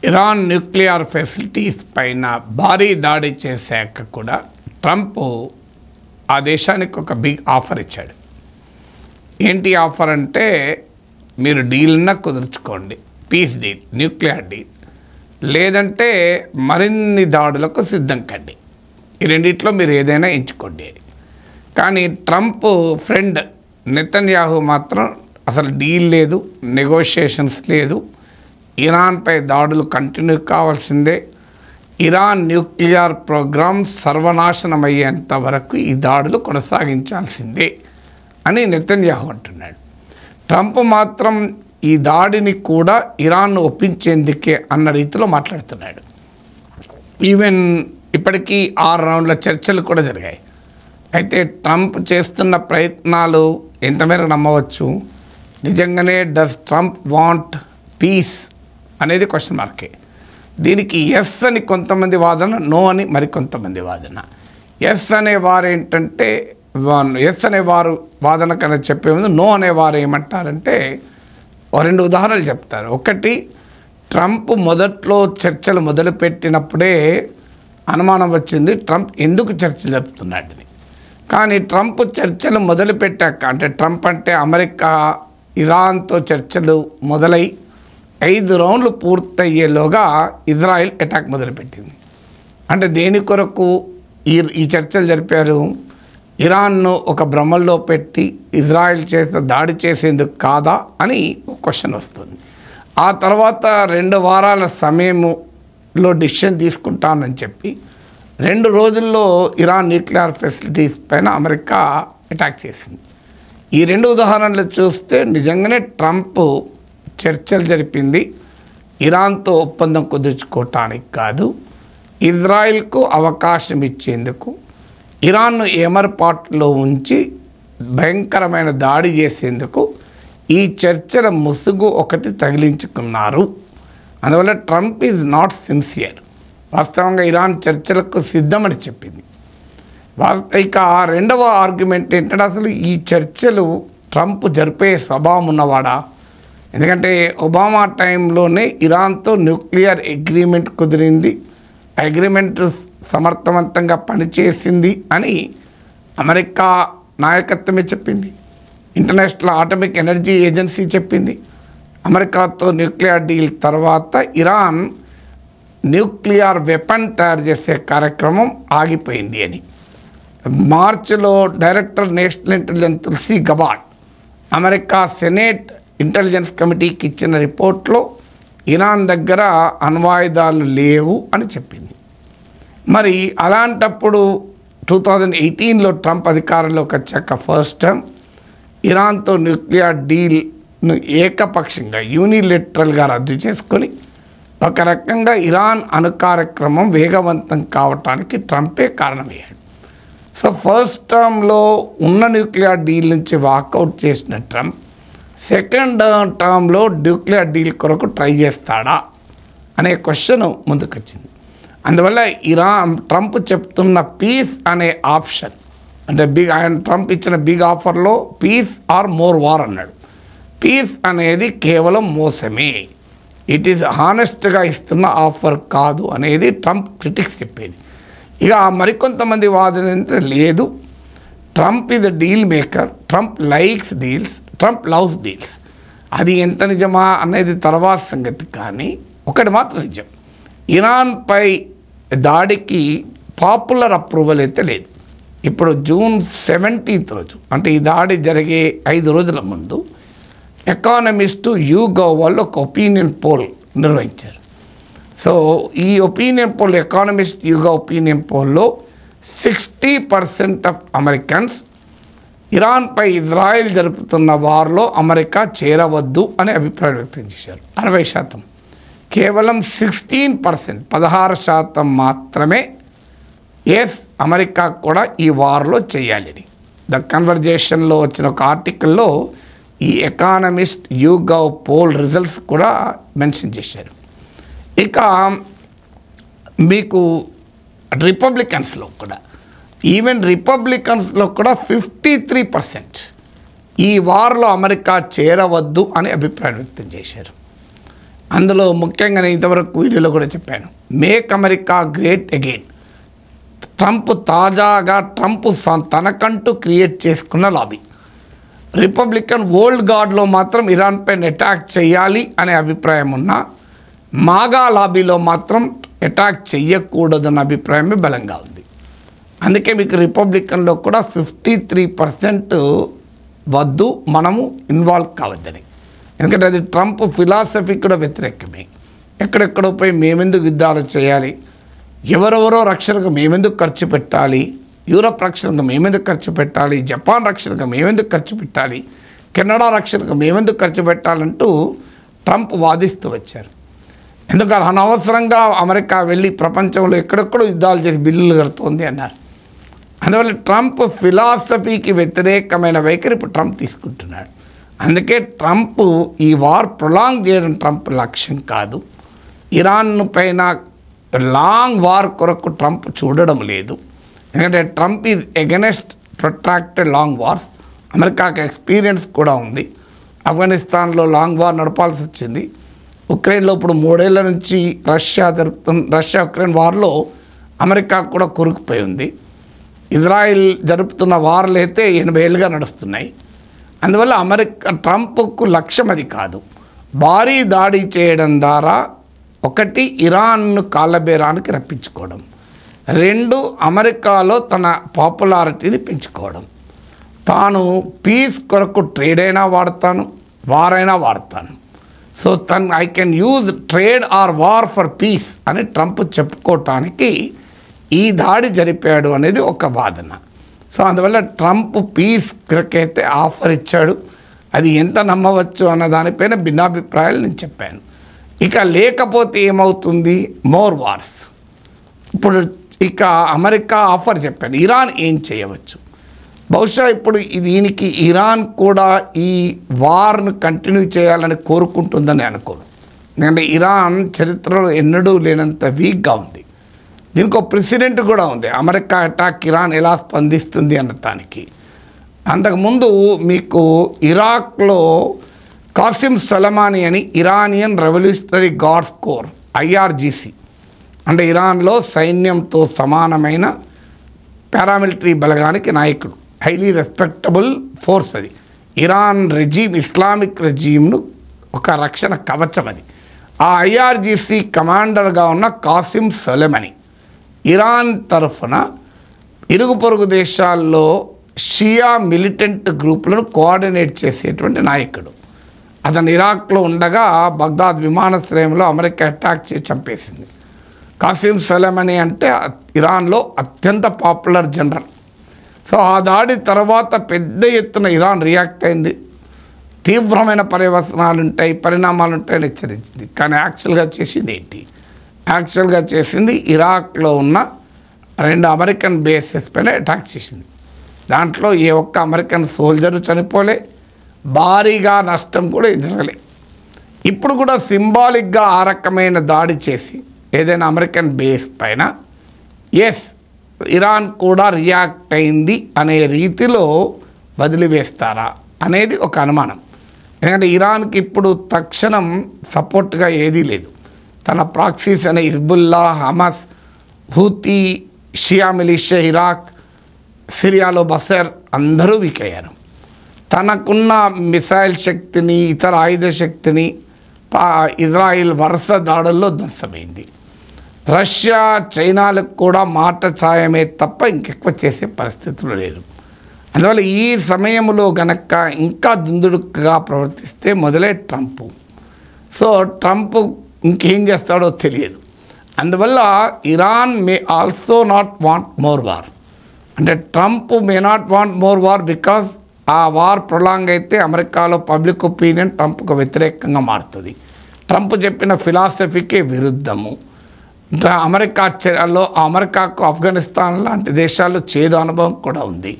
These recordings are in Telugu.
ఇరాన్ న్యూక్లియర్ ఫెసిలిటీస్ పైన భారీ దాడి చేశాక కూడా ట్రంప్ ఆ దేశానికి ఒక బిగ్ ఆఫర్ ఇచ్చాడు. ఏంటి ఆఫర్ అంటే, మీరు డీల్న కుదుర్చుకోండి, పీస్ డీల్, న్యూక్లియర్ డీల్, లేదంటే మరిన్ని దాడులకు సిద్ధం కండి, ఈ రెండిట్లో మీరు ఏదైనా ఎంచుకోండి అని. కానీ ట్రంప్ ఫ్రెండ్ నెతన్యాహు మాత్రం అసలు డీల్ లేదు, నెగోషియేషన్స్ లేదు, ఇరాన్పై దాడులు కంటిన్యూ కావాల్సిందే, ఇరాన్ న్యూక్లియర్ ప్రోగ్రామ్ సర్వనాశనమయ్యేంత వరకు ఈ దాడులు కొనసాగించాల్సిందే అని నెతన్యాహు అంటున్నాడు. ట్రంప్ మాత్రం ఈ దాడిని కూడా ఇరాన్ను ఒప్పించేందుకే అన్న రీతిలో మాట్లాడుతున్నాడు. ఈవెన్ ఇప్పటికీ 6 రౌండ్ల చర్చలు కూడా జరిగాయి. అయితే ట్రంప్ చేస్తున్న ప్రయత్నాలు ఎంతమేరకు నమ్మవచ్చు? నిజంగానే డస్ ట్రంప్ వాంట్ పీస్ అనేది క్వశ్చన్ మార్కే. దీనికి ఎస్ అని కొంతమంది వాదన, నో అని మరికొంతమంది వాదన. ఎస్ అనేవారు ఏంటంటే, ఎస్ అనేవారు వాదన కన్నా చెప్పే ముందు నో అనేవారు ఏమంటారంటే 2 ఉదాహరణలు చెప్తారు. ఒకటి, ట్రంప్ మొదట్లో చర్చలు మొదలుపెట్టినప్పుడే అనుమానం వచ్చింది ట్రంప్ ఎందుకు చర్చలు జరుపుతున్నాడని. కానీ ట్రంప్ చర్చలు మొదలుపెట్టాక, అంటే ట్రంప్ అంటే అమెరికా ఇరాన్తో చర్చలు మొదలై 5 రౌండ్లు పూర్తయ్యేలోగా ఇజ్రాయెల్ అటాక్ మొదలుపెట్టింది. అంటే దేని కొరకు ఈ చర్చలు జరిపారు? ఇరాన్ను ఒక భ్రమల్లో పెట్టి ఇజ్రాయెల్ చేత దాడి చేసేందుకు కాదా అని ఒక క్వశ్చన్ వస్తుంది. ఆ తర్వాత 2 వారాల సమయంలో డిసిషన్ తీసుకుంటానని చెప్పి 2 రోజుల్లో ఇరాన్ న్యూక్లియర్ ఫెసిలిటీస్ పైన అమెరికా అటాక్ చేసింది. ఈ 2 ఉదాహరణలు చూస్తే నిజంగానే ట్రంప్ చర్చలు జరిపింది ఇరాన్తో ఒప్పందం కుదుర్చుకోవటానికి కాదు, ఇజ్రాయిల్కు అవకాశం ఇచ్చేందుకు, ఇరాన్ను ఏమరపాటులో ఉంచి భయంకరమైన దాడి చేసేందుకు ఈ చర్చల ముసుగు ఒకటి తగిలించుకున్నారు. అందువల్ల ట్రంప్ ఈజ్ నాట్ సిన్సియర్. వాస్తవంగా ఇరాన్ చర్చలకు సిద్ధమని చెప్పింది. ఇక 2వ ఆర్గ్యుమెంట్ ఏంటంటే, అసలు ఈ చర్చలు ట్రంప్ జరిపే స్వభావం ఉన్నవాడా? ఎందుకంటే ఒబామా టైంలోనే ఇరాన్తో న్యూక్లియర్ అగ్రిమెంట్ కుదిరింది, అగ్రిమెంట్ సమర్థవంతంగా పనిచేసింది అని అమెరికా నాయకత్వమే చెప్పింది. ఇంటర్నేషనల్ ఆటమిక్ ఎనర్జీ ఏజెన్సీ చెప్పింది. అమెరికాతో న్యూక్లియర్ డీల్ తర్వాత ఇరాన్ న్యూక్లియర్ వెపన్ తయారు చేసే కార్యక్రమం ఆగిపోయింది అని. మార్చిలో director national intelligence Tulsi Gabbard America senate intelligence కమిటీకి ఇచ్చిన రిపోర్ట్లో ఇరాన్ దగ్గర అణ్వాయుధాలు లేవు అని చెప్పింది. మరి అలాంటప్పుడు 2018లో ట్రంప్ అధికారంలోకి వచ్చాక ఫస్ట్ టైం ఇరాన్తో న్యూక్లియర్ డీల్ను ఏకపక్షంగా యూనిలేటరల్గా రద్దు చేసుకొని ఒక రకంగా ఇరాన్ అణు కార్యక్రమం వేగవంతం కావటానికి ట్రంపే కారణమయ్యాడు. సో ఫస్ట్ టర్మ్లో ఉన్న న్యూక్లియర్ డీల్ నుంచి వాకౌట్ చేసిన ట్రంప్ సెకండ్ టర్మ్లో న్యూక్లియర్ డీల్ కొరకు ట్రై చేస్తాడా అనే క్వశ్చన్ ముందుకొచ్చింది. అందువల్ల ట్రంప్ చెప్తున్న పీస్ అనే ఆప్షన్, అంటే ట్రంప్ ఇచ్చిన బిగ్ ఆఫర్లో పీస్ ఆర్ మోర్ వార్ అన్నాడు. పీస్ అనేది కేవలం మోసమే, ఇట్ ఈస్ హానెస్ట్గా ఇస్తున్న ఆఫర్ కాదు అనేది ట్రంప్ క్రిటిక్స్ చెప్పేది. ఇక మరికొంతమంది వాదన లేదు, Trump is a deal maker, Trump likes deals, Trump loves deals. అది ఎంత నిజమా అనేది తర్వాత సంగతి. కానీ ఒకటి మాత్రం నిజం, ఇరాన్పై దాడికి పాపులర్ అప్రూవల్ అయితే లేదు. ఇప్పుడు జూన్ 17th రోజు, అంటే ఈ దాడి జరిగే 5 రోజుల ముందు ఎకానమిస్టు యూగవ్ వాళ్ళు ఒక ఒపీనియన్ పోల్ నిర్వహించారు. సో ఈ opinion poll, economist YouGov opinion పోల్లో 60% ఆఫ్ అమెరికన్స్ ఇరాన్పై ఇజ్రాయెల్ జరుపుతున్న వార్లో అమెరికా చేరవద్దు అనే అభిప్రాయం వ్యక్తం చేశారు. 60%. కేవలం 16% మాత్రమే ఎస్ అమెరికా కూడా ఈ వార్లో చేయాలని. ద కన్వర్జేషన్లో వచ్చిన ఒక ఆర్టికల్లో ఈ ఎకానమిస్ట్ యూగవ్ పోల్ రిజల్ట్స్ కూడా మెన్షన్ చేశారు. ఇక మీకు రిపబ్లికన్స్లో కూడా, ఈవెన్ రిపబ్లికన్స్లో కూడా 53% ఈ వార్లో అమెరికా చేరవద్దు అని అభిప్రాయం వ్యక్తం చేశారు. అందులో ముఖ్యంగా నేను ఇంతవరకు వీడియోలో కూడా చెప్పాను, make America great again. Trump తాజాగా తనకంటూ క్రియేట్ చేసుకున్న లాబీ. రిపబ్లికన్ ఓల్డ్ గార్డ్లో మాత్రం ఇరాన్ పైన అటాక్ చేయాలి అనే అభిప్రాయం ఉన్నా మాగా లాబీలో మాత్రం అటాక్ చెయ్యకూడదన్న అభిప్రాయమే బలంగా ఉంది. అందుకే మీకు రిపబ్లికన్లో కూడా 53% వద్దు, మనము ఇన్వాల్వ్ కావద్దని. ఎందుకంటే అది ట్రంప్ ఫిలాసఫీ కూడా వ్యతిరేకమే. ఎక్కడెక్కడో పోయి మేమెందుకు యుద్ధాలు చేయాలి, ఎవరెవరో రక్షణకు మేమెందుకు ఖర్చు పెట్టాలి, యూరప్ రక్షణకు మేమెందుకు ఖర్చు పెట్టాలి, జపాన్ రక్షణకు మేమెందుకు ఖర్చు పెట్టాలి, కెనడా రక్షణకు మేమెందుకు ఖర్చు పెట్టాలంటూ ట్రంప్ వాదిస్తూ వచ్చారు. ఎందుకంటే అనవసరంగా అమెరికా వెళ్ళి ప్రపంచంలో ఎక్కడెక్కడో యుద్ధాలు చేసి బిల్లులు కడుతోంది అన్నారు. అందువల్ల ట్రంప్ ఫిలాసఫీకి వ్యతిరేకమైన వైఖరి ఇప్పుడు ట్రంప్ తీసుకుంటున్నాడు. అందుకే ట్రంప్ ఈ వార్ ప్రొలాంగ్ చేయడం ట్రంప్ లక్ష్యం కాదు. ఇరాన్ పైన లాంగ్ వార్ కొరకు ట్రంప్ చూడడం లేదు. ఎందుకంటే Trump is against protracted long wars. అమెరికాకి ఎక్స్పీరియన్స్ కూడా ఉంది. ఆఫ్ఘనిస్తాన్లో లాంగ్ వార్ నడపాల్సి వచ్చింది. ఉక్రెయిన్లో ఇప్పుడు 3 ఏళ్ల నుంచి రష్యా ఉక్రెయిన్ వార్లో అమెరికా కూడా కొరుకుపోయి ఉంది. ఇజ్రాయిల్ జరుపుతున్న వార్లు అయితే 80 ఏళ్ళుగా నడుస్తున్నాయి. అందువల్ల ట్రంప్కు లక్ష్యం అది కాదు. భారీ దాడి చేయడం ద్వారా 1 ఇరాన్ను కాళ్ళబేరానికి రప్పించుకోవడం, 2 అమెరికాలో తన పాపులారిటీని పెంచుకోవడం. తాను పీస్ కొరకు ట్రేడ్ అయినా వాడతాను, వార్ అయినా వాడతాను. So I can use trade are war for piece అని ట్రంప్ చెప్పుకోవటానికి ఈ దాడి జరిపాడు అనేది ఒక వాదన. సో అందువల్ల ట్రంప్ పీస్ కొరకైతే ఆఫర్ ఇచ్చాడు. అది ఎంత నమ్మవచ్చు అన్న దానిపైన భిన్నాభిప్రాయాలు నేను చెప్పాను. ఇక లేకపోతే ఏమవుతుంది, మోర్ వార్స్. ఇప్పుడు ఇక అమెరికా ఆఫర్ చెప్పాను, ఇరాన్ ఏం చేయవచ్చు. బహుశా ఇప్పుడు దీనికి ఇరాన్ కూడా ఈ వార్ను కంటిన్యూ చేయాలని కోరుకుంటుందని అనుకోను. ఎందుకంటే ఇరాన్ చరిత్రలో ఎన్నడూ లేనంత వీక్గా ఉంది. దీనికి ఒక ప్రెసిడెంట్ కూడా ఉంది, అమెరికా అటాక్ ఇరాన్ ఎలా స్పందిస్తుంది అన్నదానికి. అంతకుముందు మీకు ఇరాక్లో కాసిం సొలైమానీ అని Iranian revolutionary guards core IRGC అంటే ఇరాన్లో సైన్యంతో సమానమైన పారామిలిటరీ బలగానికి నాయకుడు, హైలీ రెస్పెక్టబుల్ ఫోర్స్. అది ఇరాన్ రెజీమ్, ఇస్లామిక్ రెజీమ్ను ఒక రక్షణ కవచం. అది ఆ IRGC కమాండర్గా ఉన్న కాసిం సొలైమానీ ఇరాన్ తరఫున ఇరుగు పొరుగు దేశాల్లో షియా మిలిటెంట్ గ్రూపులను కోఆర్డినేట్ చేసేటువంటి నాయకుడు. అతను ఇరాక్లో ఉండగా బగ్దాద్ విమానాశ్రయంలో అమెరికా అటాక్ చేసి చంపేసింది. కాసిం సొలైమానీ అంటే ఇరాన్లో అత్యంత పాపులర్ జనరల్. సో ఆ దాడి తర్వాత పెద్ద ఎత్తున ఇరాన్ రియాక్ట్ అయింది. తీవ్రమైన పరిణామాలు ఉంటాయని హెచ్చరించింది. కానీ యాక్చువల్గా చేసింది ఏంటి? యాక్చువల్గా చేసింది ఇరాక్లో ఉన్న 2 అమెరికన్ బేసెస్ పైన అటాక్ చేసింది. దాంట్లో ఏ ఒక్క అమెరికన్ సోల్జరు చనిపోలే, భారీగా నష్టం కూడా జరగలే. ఇప్పుడు కూడా సింబాలిక్గా ఆ రకమైన దాడి చేసి ఏదైనా అమెరికన్ బేస్ పైన ఇరాన్ కూడా రియాక్ట్ అయింది అనే రీతిలో వదిలివేస్తారా అనేది ఒక అనుమానం. ఎందుకంటే ఇరాన్కి ఇప్పుడు తక్షణం సపోర్ట్గా ఏదీ లేదు. తన ప్రాక్సీస్ అనే హిజ్బుల్లా, హమాస్, హూతీ, షియా మిలిషియా, ఇరాక్, సిరియాలో బసర్ అందరూ వీక్ అయ్యారు. తనకున్న మిసైల్ శక్తిని, ఇతర ఆయుధ శక్తిని ఇజ్రాయిల్ వరుస దాడుల్లో ధ్వంసమైంది. రష్యా, చైనాలకు కూడా మాట సాయమే తప్ప ఇంకెక్కువ చేసే పరిస్థితులు లేదు. అందువల్ల ఈ సమయంలో గనక ఇంకా దుందుడుకుగా ప్రవర్తిస్తే మొదలే ట్రంప్. సో ట్రంప్ ఇంకేం చేస్తాడో తెలియదు. అందువల్ల Iran may also not want more war. అంటే Trump may not want more war because ఆ వార్ ప్రొలాంగ్ అయితే అమెరికాలో పబ్లిక్ ఒపీనియన్ ట్రంప్కు వ్యతిరేకంగా మారుతుంది. ట్రంప్ చెప్పిన ఫిలాసఫీకే విరుద్ధము. అమెరికాకు ఆఫ్ఘనిస్తాన్ లాంటి దేశాల్లో చేదు అనుభవం కూడా ఉంది.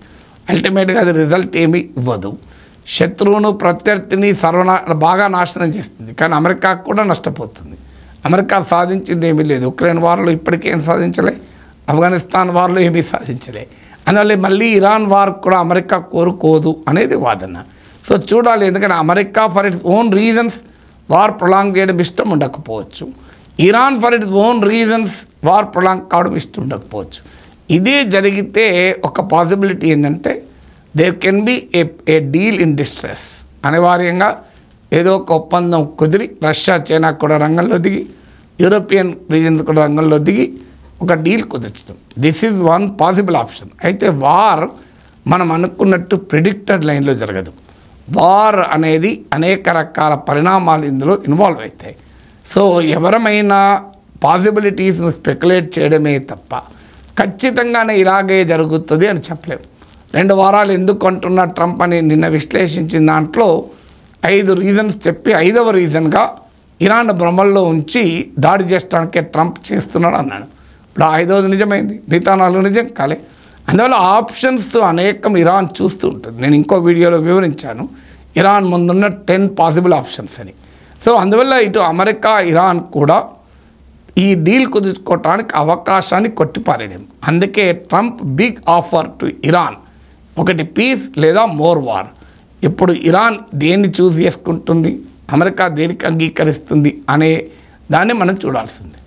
అల్టిమేట్గా అది రిజల్ట్ ఏమీ ఇవ్వదు. శత్రువును, ప్రత్యర్థిని బాగా నాశనం చేస్తుంది. కానీ అమెరికాకు కూడా నష్టపోతుంది. అమెరికా సాధించింది ఏమీ లేదు. ఉక్రెయిన్ వార్లో ఇప్పటికేం సాధించలే, ఆఫ్ఘనిస్తాన్ వార్లో ఏమీ సాధించలే. అందువల్ల మళ్ళీ ఇరాన్ వార్ కూడా అమెరికా కోరుకోదు అనేది వాదన. సో చూడాలి. ఎందుకంటే America for its own reasons war prolong చేయడం ఇష్టం ఉండకపోవచ్చు. Iran for its own reasons war prolong కావడం ఇష్టం ఉండకపోవచ్చు. ఇదే జరిగితే ఒక పాసిబిలిటీ ఏంటంటే there can be a deal in distress. అనివార్యంగా ఏదో ఒక ఒప్పందం కుదిరి రష్యా, చైనా కూడా రంగంలో దిగి, యూరోపియన్ రీజన్స్ కూడా రంగంలో దిగి ఒక డీల్ కుదర్చడం. This is one possible option. అయితే వార్ మనం అనుకున్నట్టు ప్రిడిక్టెడ్ లైన్లో జరగదు. వార్ అనేది అనేక రకాల పరిణామాలు ఇందులో ఇన్వాల్వ్ అవుతాయి. సో ఎవరమైనా పాసిబిలిటీస్ను స్పెక్యులేట్ చేయడమే తప్ప ఖచ్చితంగానే ఇలాగే జరుగుతుంది అని చెప్పలేము. 2 వారాలు ఎందుకు అంటున్నా ట్రంప్ అని నిన్న విశ్లేషించిన దాంట్లో 5 రీజన్స్ చెప్పి 5వ రీజన్గా ఇరాన్ భ్రమల్లో ఉంచి దాడి చేయడానికే ట్రంప్ చేస్తున్నాడు అన్నాడు. ఇప్పుడు 5వది నిజమైంది, మిగతా 4 నిజం కాలే. అందువల్ల ఆప్షన్స్ అనేకం ఇరాన్ చూస్తూ ఉంటుంది. నేను ఇంకో వీడియోలో వివరించాను ఇరాన్ ముందున్న 10 పాసిబుల్ ఆప్షన్స్ అని. సో అందువల్ల ఇటు అమెరికా, ఇరాన్ కూడా ఈ డీల్ కుదుర్చుకోవటానికి అవకాశాన్ని కొట్టిపారేయడం. అందుకే Trump big offer to Iran, ఒకటి పీస్ లేదా మోర్ వార్. ఇప్పుడు ఇరాన్ దేన్ని చూస్ చేసుకుంటుంది, అమెరికా దేనికి అంగీకరిస్తుంది అనే దాన్ని మనం చూడాల్సింది.